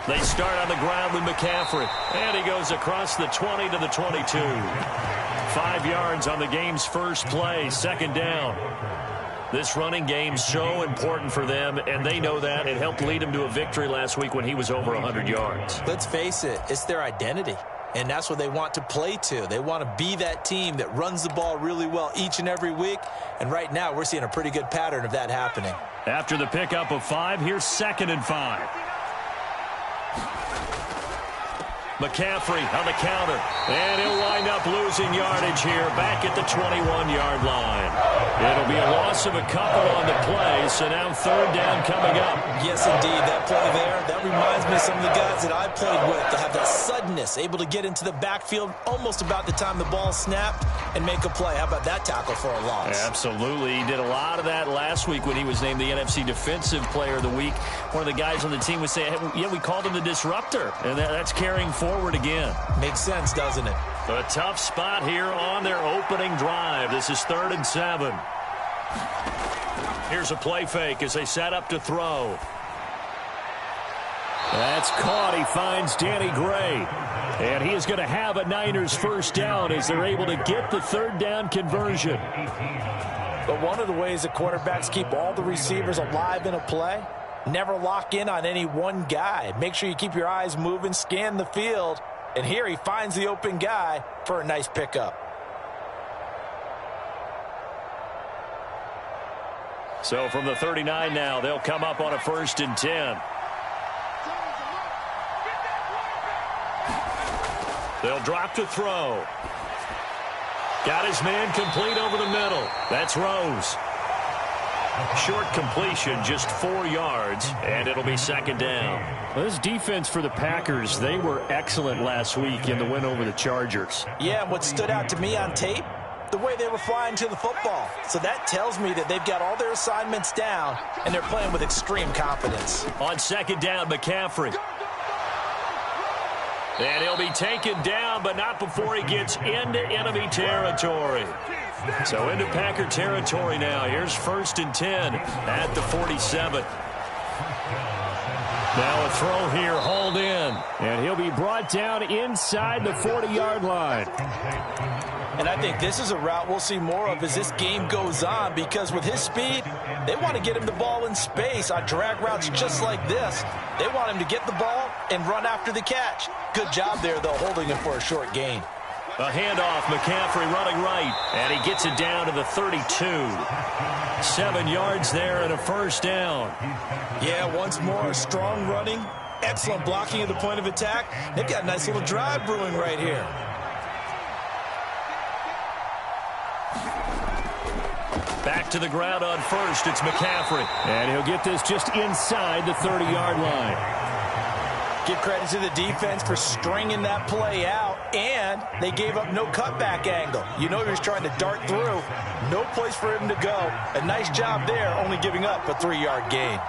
They start on the ground with McCaffrey. And he goes across the 20 to the 22. 5 yards on the game's first play, second down. This running game's so important for them, and they know that. It helped lead him to a victory last week when he was over 100 yards. Let's face it, it's their identity, and that's what they want to play to. They want to be that team that runs the ball really well each and every week, and right now we're seeing a pretty good pattern of that happening. After the pickup of 5, here's 2nd and 5. McCaffrey on the counter, and he'll wind up losing yardage here back at the 21-yard line. It'll be a loss of a couple on the play, so now 3rd down coming up. Yes, indeed. That play there, that reminds me of some of the guys that I played with that have that suddenness, able to get into the backfield almost about the time the ball snapped and make a play. How about that tackle for a loss? Absolutely. He did a lot of that last week when he was named the NFC Defensive Player of the Week. One of the guys on the team would say, hey, yeah, we called him the disruptor, and that's carrying forward again. Makes sense, doesn't it? A tough spot here on their opening drive. This is 3rd and 7. Here's a play fake as they set up to throw. That's caught. He finds Danny Gray. And he is going to have a Niners first down as they're able to get the 3rd down conversion. But one of the ways that quarterbacks keep all the receivers alive in a play, never lock in on any one guy. Make sure you keep your eyes moving, scan the field. And here he finds the open guy for a nice pickup. So from the 39 now, they'll come up on a 1st and 10. They'll drop to throw. Got his man complete over the middle. That's Rose. Short completion, just 4 yards, and it'll be 2nd down. Well, this defense for the Packers, they were excellent last week in the win over the Chargers. Yeah, and what stood out to me on tape, the way they were flying to the football. So that tells me that they've got all their assignments down, and they're playing with extreme confidence. On 2nd down, McCaffrey. And he'll be taken down, but not before he gets into enemy territory. So into Packer territory now. Here's 1st and 10 at the 47. Now a throw here, hauled in. And he'll be brought down inside the 40-yard line. And I think this is a route we'll see more of as this game goes on, because with his speed, they want to get him the ball in space on drag routes just like this. They want him to get the ball and run after the catch. Good job there, though, holding him for a short gain. A handoff, McCaffrey running right, and he gets it down to the 32. 7 yards there and a 1st down. Yeah, once more, strong running, excellent blocking at the point of attack. They've got a nice little drive brewing right here. Back to the ground on 1st, it's McCaffrey. And he'll get this just inside the 30-yard line. Give credit to the defense for stringing that play out, and they gave up no cutback angle. You know he was trying to dart through. No place for him to go. A nice job there, only giving up a 3-yard gain.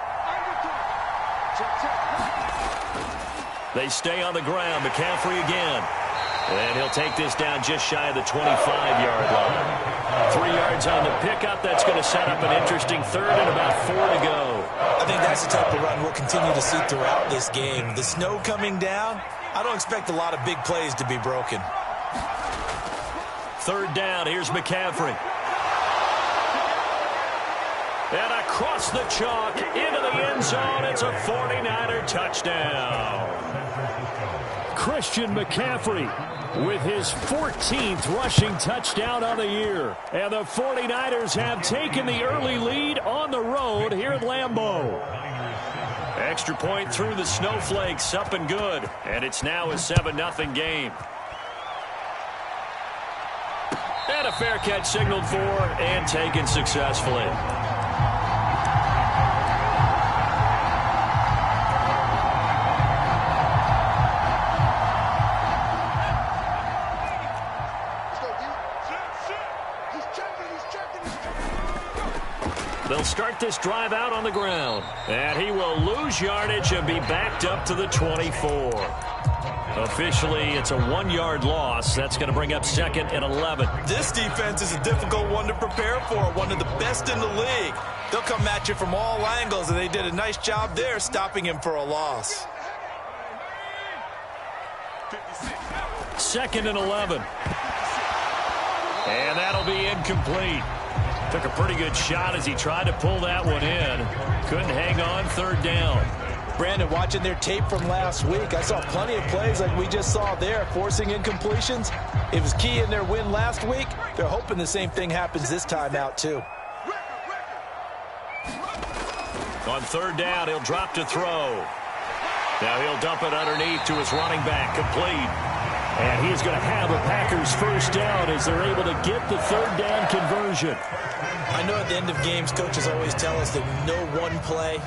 They stay on the ground. McCaffrey again. And he'll take this down just shy of the 25-yard line. 3 yards on the pickup. That's going to set up an interesting 3rd and about 4 to go. I think that's the type of run we'll continue to see throughout this game. The snow coming down, I don't expect a lot of big plays to be broken. 3rd down. Here's McCaffrey. And across the chalk into the end zone. It's a 49er touchdown. Christian McCaffrey with his 14th rushing touchdown on the year. And the 49ers have taken the early lead on the road here at Lambeau. Extra point through the snowflakes, up and good. And it's now a 7-0 game. And a fair catch signaled for and taken successfully. They'll start this drive out on the ground. And he will lose yardage and be backed up to the 24. Officially, it's a 1-yard loss. That's going to bring up 2nd and 11. This defense is a difficult one to prepare for, one of the best in the league. They'll come at you from all angles, and they did a nice job there stopping him for a loss. 2nd and 11. And that'll be incomplete. Took a pretty good shot as he tried to pull that one in. Couldn't hang on, 3rd down. Brandon, watching their tape from last week, I saw plenty of plays like we just saw there, forcing incompletions. It was key in their win last week. They're hoping the same thing happens this time out, too. On 3rd down, he'll drop to throw. Now he'll dump it underneath to his running back, complete. And he's going to have a Packers 1st down as they're able to get the 3rd down conversion. I know at the end of games, coaches always tell us that no one play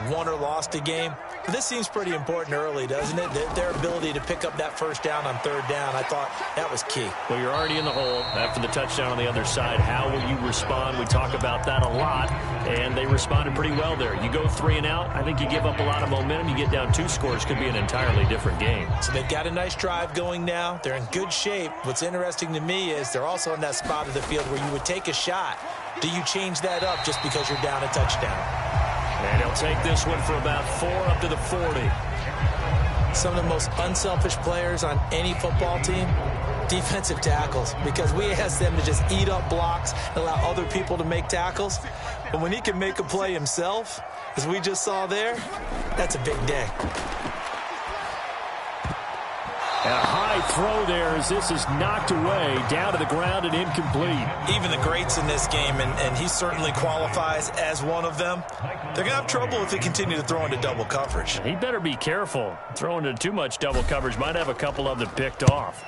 won or lost a game. But this seems pretty important early, doesn't it? Their ability to pick up that 1st down on 3rd down, I thought that was key. Well, you're already in the hole after the touchdown on the other side. How will you respond? We talk about that a lot, and they responded pretty well there. You go 3 and out, I think you give up a lot of momentum. You get down 2 scores, could be an entirely different game. So they've got a nice drive going now. They're in good shape. What's interesting to me is they're also in that spot of the field where you would take a shot. Do you change that up just because you're down a touchdown? And he'll take this one for about 4 up to the 40. Some of the most unselfish players on any football team, defensive tackles, because we ask them to just eat up blocks and allow other people to make tackles. But when he can make a play himself, as we just saw there, that's a big day. And a high throw there as this is knocked away, down to the ground and incomplete. Even the greats in this game, and he certainly qualifies as one of them, they're going to have trouble if they continue to throw into double coverage. He better be careful. Throwing into too much double coverage might have a couple of them picked off.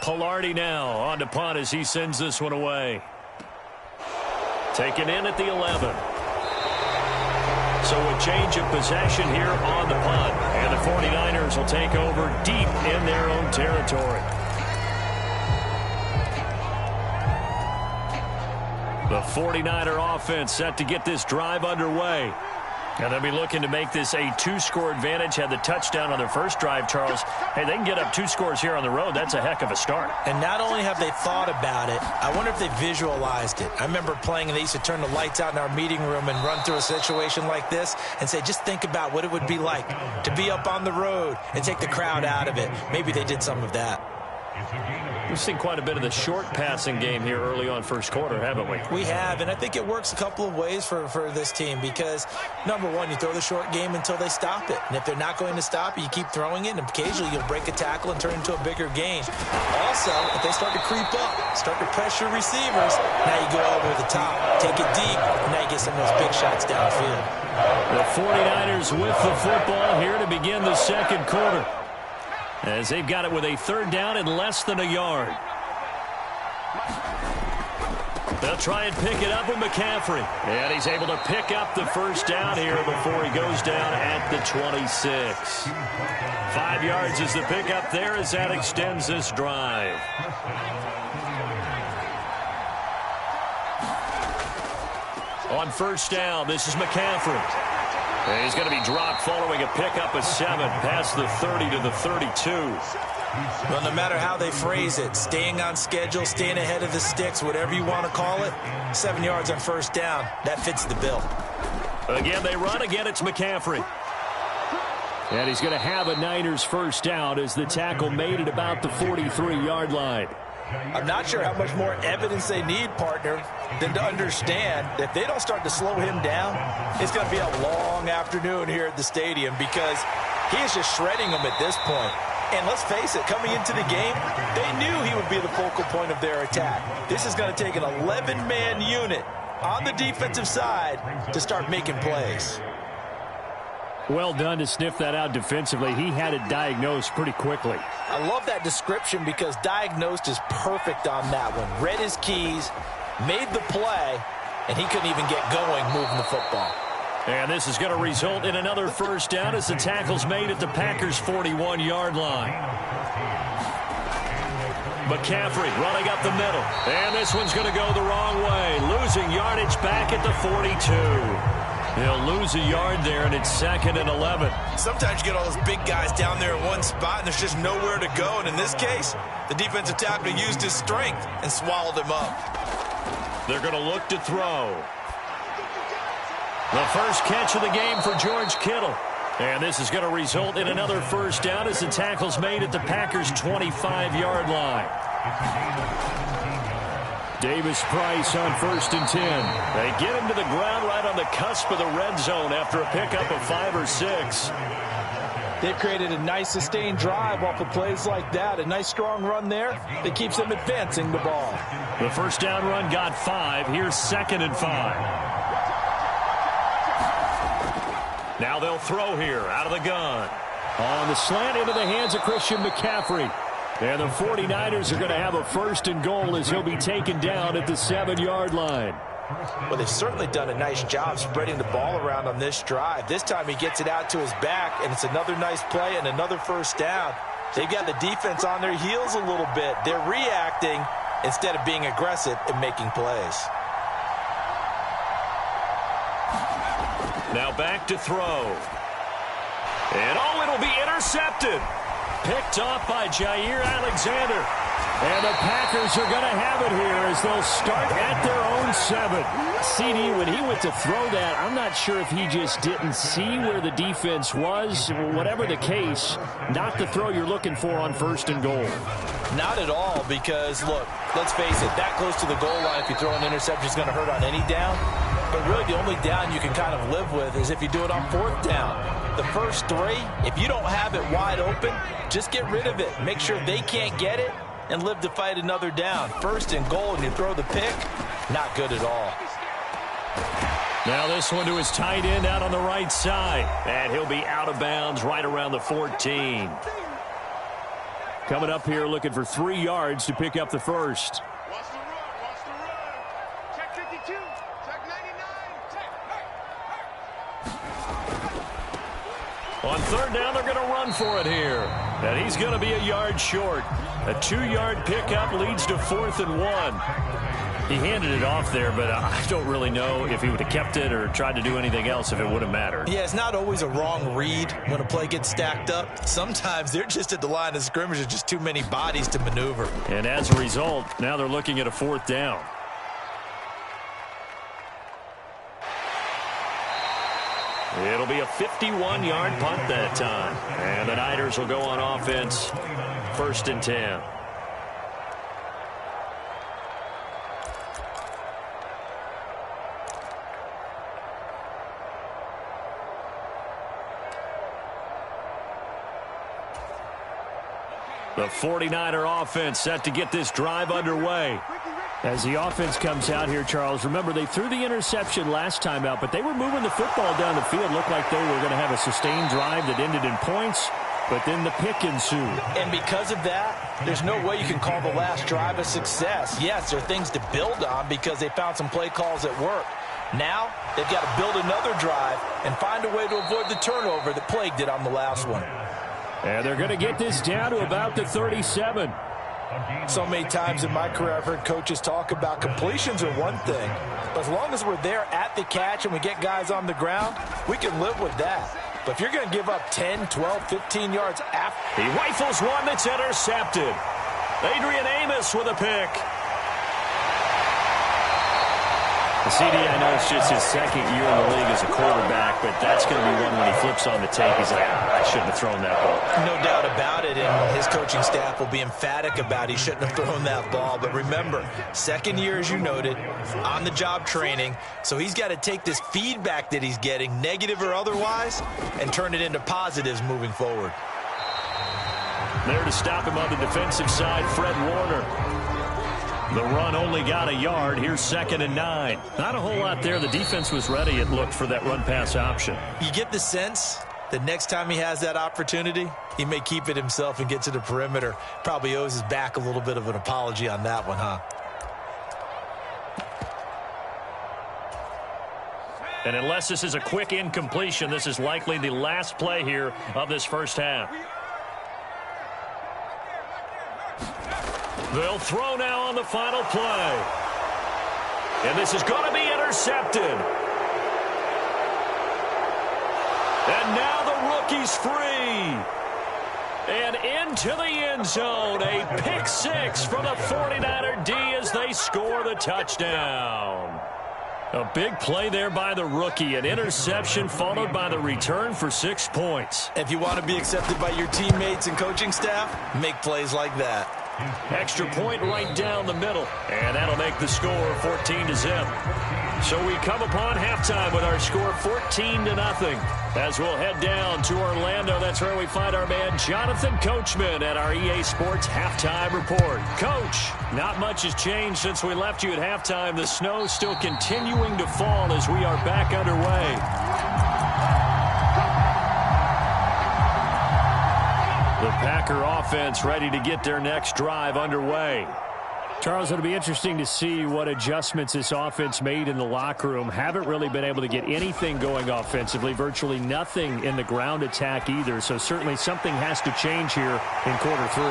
Pilardi now on to punt as he sends this one away. Taken in at the 11. So a change of possession here on the punt. And the 49ers will take over deep in their own territory. The 49er offense set to get this drive underway. And they'll be looking to make this a 2-score advantage. Had the touchdown on their first drive, Charles. Hey, they can get up 2 scores here on the road. That's a heck of a start. And not only have they thought about it, I wonder if they visualized it. I remember playing, and they used to turn the lights out in our meeting room and run through a situation like this and say, just think about what it would be like to be up on the road and take the crowd out of it. Maybe they did some of that. We've seen quite a bit of the short passing game here early on 1st quarter, haven't we? We have, and I think it works a couple of ways for this team because, number one, you throw the short game until they stop it. And if they're not going to stop it, you keep throwing it, and occasionally you'll break a tackle and turn it into a bigger gain. Also, if they start to creep up, start to pressure receivers, now you go over the top, take it deep, and now you get some of those big shots downfield. The 49ers with the football here to begin the 2nd quarter, as they've got it with a 3rd down and less than a yard. They'll try and pick it up with McCaffrey. And he's able to pick up the 1st down here before he goes down at the 26. 5 yards is the pickup there as that extends this drive. On 1st down, this is McCaffrey. And he's going to be dropped following a pickup of 7 past the 30 to the 32. Well, no matter how they phrase it, staying on schedule, staying ahead of the sticks, whatever you want to call it, 7 yards on 1st down, that fits the bill. Again, they run. Again, it's McCaffrey. And he's going to have a Niners 1st down as the tackle made at about the 43-yard line. I'm not sure how much more evidence they need, partner, than to understand that if they don't start to slow him down, it's going to be a long afternoon here at the stadium because he is just shredding them at this point. And let's face it, coming into the game, they knew he would be the focal point of their attack. This is going to take an 11-man unit on the defensive side to start making plays. Well done to sniff that out defensively. He had it diagnosed pretty quickly. I love that description because diagnosed is perfect on that one. Read his keys, made the play, and he couldn't even get going moving the football. And this is going to result in another 1st down as the tackle's made at the Packers' 41-yard line. McCaffrey running up the middle. And this one's going to go the wrong way. Losing yardage back at the 42. He'll lose a yard there, and it's 2nd and 11. Sometimes you get all those big guys down there in one spot, and there's just nowhere to go. And in this case, the defensive tackle used his strength and swallowed him up. They're going to look to throw. The first catch of the game for George Kittle. And this is going to result in another first down as the tackle's made at the Packers' 25-yard line. Davis-Price on 1st and 10. They get him to the ground right on the cusp of the red zone after a pickup of 5 or 6. They've created a nice sustained drive off of plays like that. A nice strong run there that keeps them advancing the ball. The first down run got 5. Here's 2nd and 5. Now they'll throw here out of the gun. On the slant into the hands of Christian McCaffrey. And the 49ers are going to have a 1st and goal as he'll be taken down at the 7-yard line. Well, they've certainly done a nice job spreading the ball around on this drive. This time he gets it out to his back, and it's another nice play and another first down. They've got the defense on their heels a little bit. They're reacting instead of being aggressive and making plays. Now back to throw. And it'll be intercepted. Picked off by Jair Alexander. And the Packers are going to have it here as they'll start at their own 7. CD, when he went to throw that, I'm not sure if he just didn't see where the defense was. Whatever the case, not the throw you're looking for on 1st and goal. Not at all, because, look, let's face it, that close to the goal line, if you throw an interception, is going to hurt on any down. But really the only down you can kind of live with is if you do it on 4th down. The first 3, if you don't have it wide open, just get rid of it. Make sure they can't get it and live to fight another down. 1st and goal, and you throw the pick, not good at all. Now this one to his tight end out on the right side. And he'll be out of bounds right around the 14. Coming up here looking for 3 yards to pick up the first. Watch the run. Check 52. Check 99. On 3rd down, they're going to run for it here. And he's going to be a yard short. A 2-yard pickup leads to 4th and 1. He handed it off there, but I don't really know if he would have kept it or tried to do anything else if it would have mattered. Yeah, it's not always a wrong read when a play gets stacked up. Sometimes they're just at the line of scrimmage. There's just too many bodies to maneuver. And as a result, now they're looking at a 4th down. It'll be a 51-yard punt that time. And the Niners will go on offense, 1st and 10. The 49er offense set to get this drive underway. As the offense comes out here, Charles, remember they threw the interception last time out, but they were moving the football down the field. Looked like they were going to have a sustained drive that ended in points, but then the pick ensued. And because of that, there's no way you can call the last drive a success. Yes, there are things to build on because they found some play calls that work. Now, they've got to build another drive and find a way to avoid the turnover that plagued it on the last one. And they're going to get this down to about the 37. So many times in my career I've heard coaches talk about completions are one thing, but as long as we're there at the catch and we get guys on the ground, we can live with that. But if you're going to give up 10, 12, 15 yards after... He rifles one that's intercepted. Adrian Amos with a pick. CD, I know it's just his 2nd year in the league as a quarterback, but that's going to be one when he flips on the tape. He's like, I shouldn't have thrown that ball. No doubt about it, and his coaching staff will be emphatic about he shouldn't have thrown that ball. But remember, 2nd year, as you noted, on-the-job training, so he's got to take this feedback that he's getting, negative or otherwise, and turn it into positives moving forward. There to stop him on the defensive side, Fred Warner. The run only got a yard. Here's 2nd and 9. Not a whole lot there. The defense was ready, it looked, for that run-pass option. You get the sense that next time he has that opportunity, he may keep it himself and get to the perimeter. Probably owes his back a little bit of an apology on that one, huh? And unless this is a quick incompletion, this is likely the last play here of this first half. They'll throw now on the final play. And this is going to be intercepted. And now the rookie's free. And into the end zone. A pick 6 for the 49er D as they score the touchdown. A big play there by the rookie. An interception followed by the return for 6 points. If you want to be accepted by your teammates and coaching staff, make plays like that. Extra point right down the middle. And that'll make the score 14-0. So we come upon halftime with our score 14-0. As we'll head down to Orlando, that's where we find our man Jonathan Coachman at our EA Sports Halftime Report. Coach, not much has changed since we left you at halftime. The snow still continuing to fall as we are back underway. The Packer offense ready to get their next drive underway. Charles, it'll be interesting to see what adjustments this offense made in the locker room. Haven't really been able to get anything going offensively, virtually nothing in the ground attack either. So certainly something has to change here in quarter 3.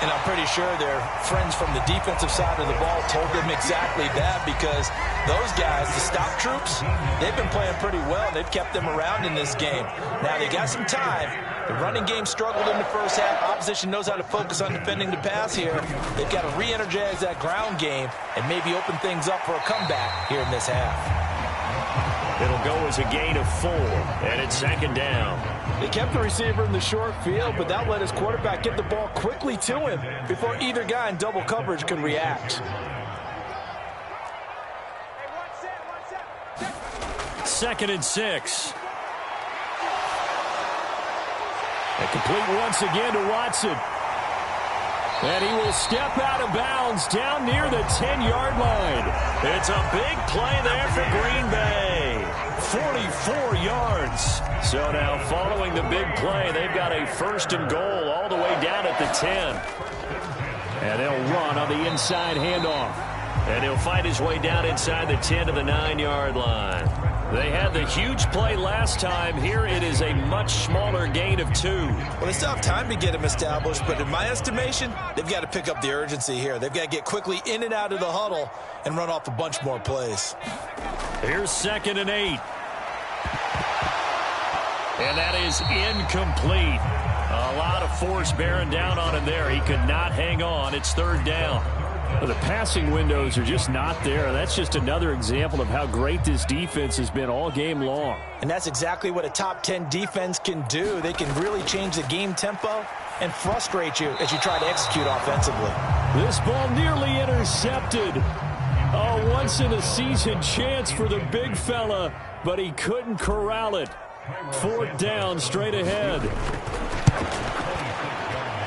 And I'm pretty sure their friends from the defensive side of the ball told them exactly that, because those guys, the stop troops, they've been playing pretty well. They've kept them around in this game. Now they got some time. The running game struggled in the first half. Opposition knows how to focus on defending the pass here. They've got to re-energize that ground game and maybe open things up for a comeback here in this half. It'll go as a gain of 4, and it's second down. They kept the receiver in the short field, but that let his quarterback get the ball quickly to him before either guy in double coverage could react. Second and 6. And complete once again to Watson. And he will step out of bounds down near the 10-yard line. It's a big play there for Green Bay. 44 yards. So now following the big play, they've got a first and goal all the way down at the 10. And they'll run on the inside handoff. And he'll find his way down inside the 10 to the 9-yard line. They had the huge play last time. Here it is a much smaller gain of 2. Well, they still have time to get him established, but in my estimation, they've got to pick up the urgency here. They've got to get quickly in and out of the huddle and run off a bunch more plays. Here's second and 8. And that is incomplete. A lot of force bearing down on him there. He could not hang on. It's third down. Well, the passing windows are just not there. That's just another example of how great this defense has been all game long. And that's exactly what a top 10 defense can do. They can really change the game tempo and frustrate you as you try to execute offensively. This ball nearly intercepted. A once-in-a-season chance for the big fella, but he couldn't corral it. Fourth down, straight ahead.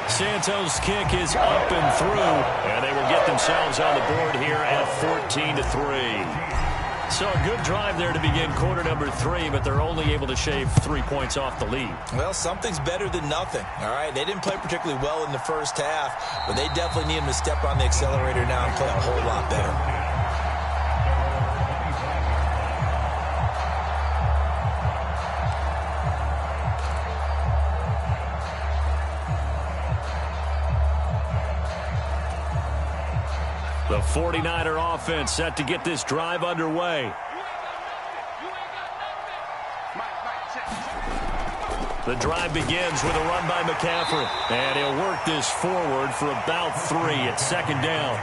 Santos' kick is up and through, and they will get themselves on the board here at 14-3. So a good drive there to begin quarter number 3, but they're only able to shave 3 points off the lead. Well, something's better than nothing, all right? They didn't play particularly well in the first half, but they definitely need him to step on the accelerator now and play a whole lot better. The 49er offense set to get this drive underway. The drive begins with a run by McCaffrey. And he'll work this forward for about 3 at second down.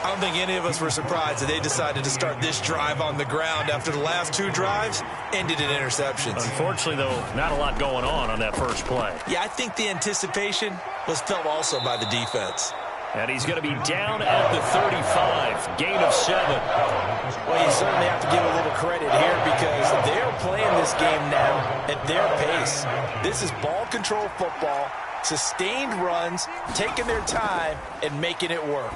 I don't think any of us were surprised that they decided to start this drive on the ground after the last 2 drives ended in interceptions. Unfortunately, though, not a lot going on that first play. Yeah, I think the anticipation was felt also by the defense. And he's going to be down at the 35. Gain of 7. Well, you certainly have to give a little credit here because they're playing this game now at their pace. This is ball control football, sustained runs, taking their time, and making it work.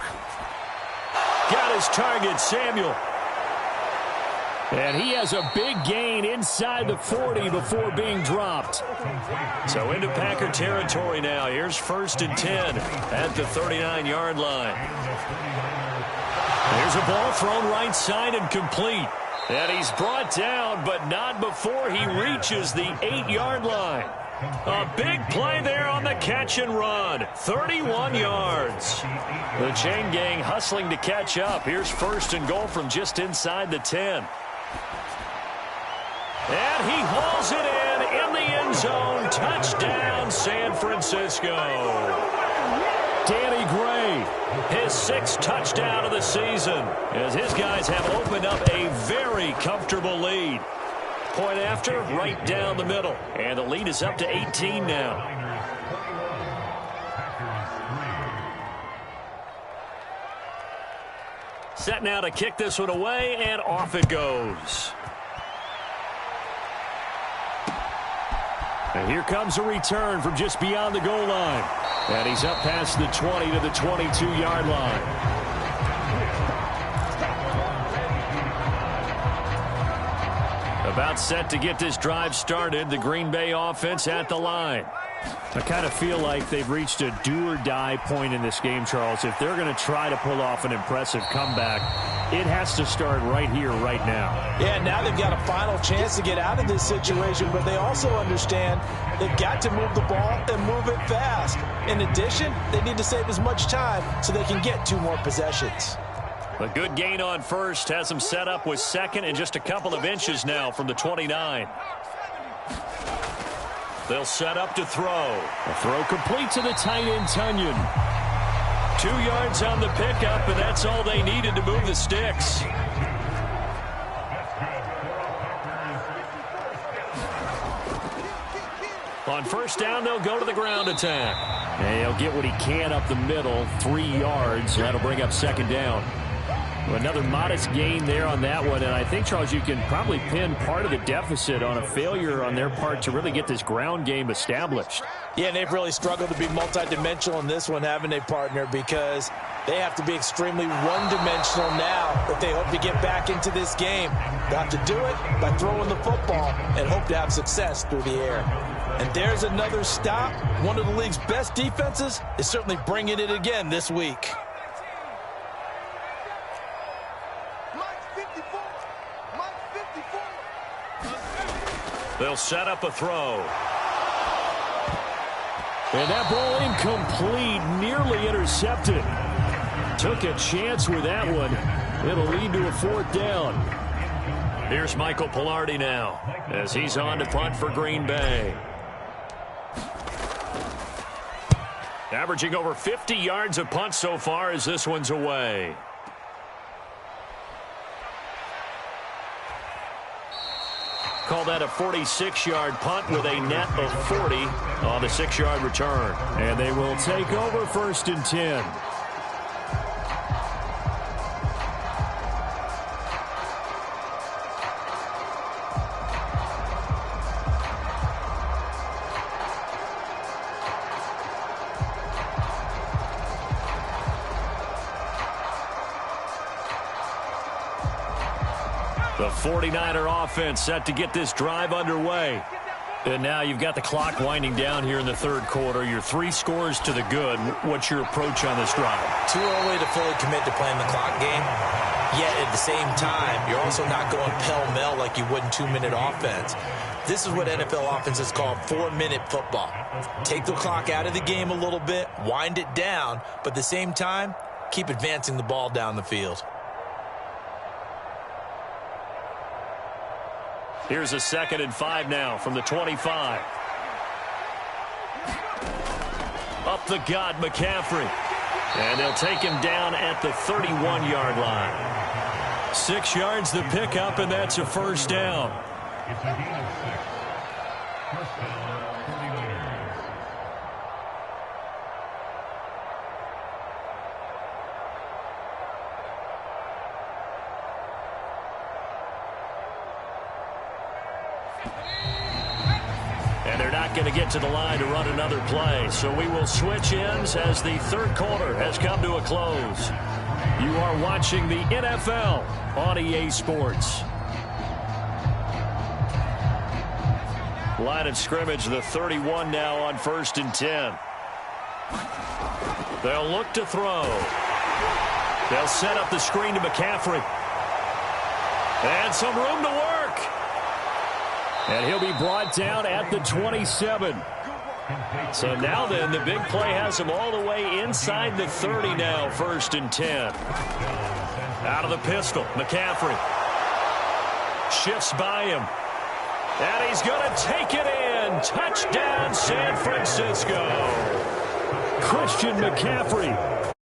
Got his target, Samuel. And he has a big gain inside the 40 before being dropped. So into Packer territory now. Here's first and 10 at the 39-yard line. There's a ball thrown right side and complete. And he's brought down, but not before he reaches the 8-yard line. A big play there on the catch and run. 31 yards. The chain gang hustling to catch up. Here's first and goal from just inside the 10. And he hauls it in the end zone. Touchdown, San Francisco. Danny Gray, his 6th touchdown of the season, as his guys have opened up a very comfortable lead. Point after, right down the middle. And the lead is up to 18 now. Set now to kick this one away, and off it goes. And here comes a return from just beyond the goal line. And he's up past the 20 to the 22-yard line. About set to get this drive started. The Green Bay offense at the line. I kind of feel like they've reached a do-or-die point in this game, Charles. If they're going to try to pull off an impressive comeback, it has to start right here, right now. Yeah, now they've got a final chance to get out of this situation, but they also understand they've got to move the ball and move it fast. In addition, they need to save as much time so they can get 2 more possessions. A good gain on first has them set up with second and just a couple of inches now from the 29. They'll set up to throw. A throw complete to the tight end, Tunyon. 2 yards on the pickup, and that's all they needed to move the sticks. On first down, they'll go to the ground attack. And he'll get what he can up the middle, 3 yards. That'll bring up second down. Another modest gain there on that one, and I think, Charles, you can probably pin part of the deficit on a failure on their part to really get this ground game established. Yeah, and they've really struggled to be multidimensional in this one, haven't they, partner, because they have to be extremely one-dimensional now if they hope to get back into this game. They'll have to do it by throwing the football and hope to have success through the air. And there's another stop. One of the league's best defenses is certainly bringing it again this week. They'll set up a throw. And that ball incomplete, nearly intercepted. Took a chance with that one. It'll lead to a 4th down. Here's Michael Pilardi now as he's on to punt for Green Bay. Averaging over 50 yards a punt so far as this one's away. Call that a 46-yard punt with a net of 40 on the 6-yard return. And they will take over 1st and 10. The 49er offense set to get this drive underway. And now you've got the clock winding down here in the 3rd quarter. Your 3 scores to the good. What's your approach on this drive? Too early to fully commit to playing the clock game. Yet at the same time, you're also not going pell-mell like you would in 2-minute offense. This is what NFL offenses call 4-minute football. Take the clock out of the game a little bit, wind it down, but at the same time, keep advancing the ball down the field. Here's a 2nd and 5 now from the 25. Up the gut, McCaffrey. And they'll take him down at the 31-yard line. 6 yards the pickup, and that's a 1st down. And they're not going to get to the line to run another play. So we will switch ends as the 3rd quarter has come to a close. You are watching the NFL on EA Sports. Line of scrimmage, the 31 now on 1st and 10. They'll look to throw. They'll set up the screen to McCaffrey. And some room to work. And he'll be brought down at the 27. So now then, the big play has him all the way inside the 30 now, 1st and 10. Out of the pistol, McCaffrey. Shifts by him. And he's going to take it in. Touchdown, San Francisco. Christian McCaffrey.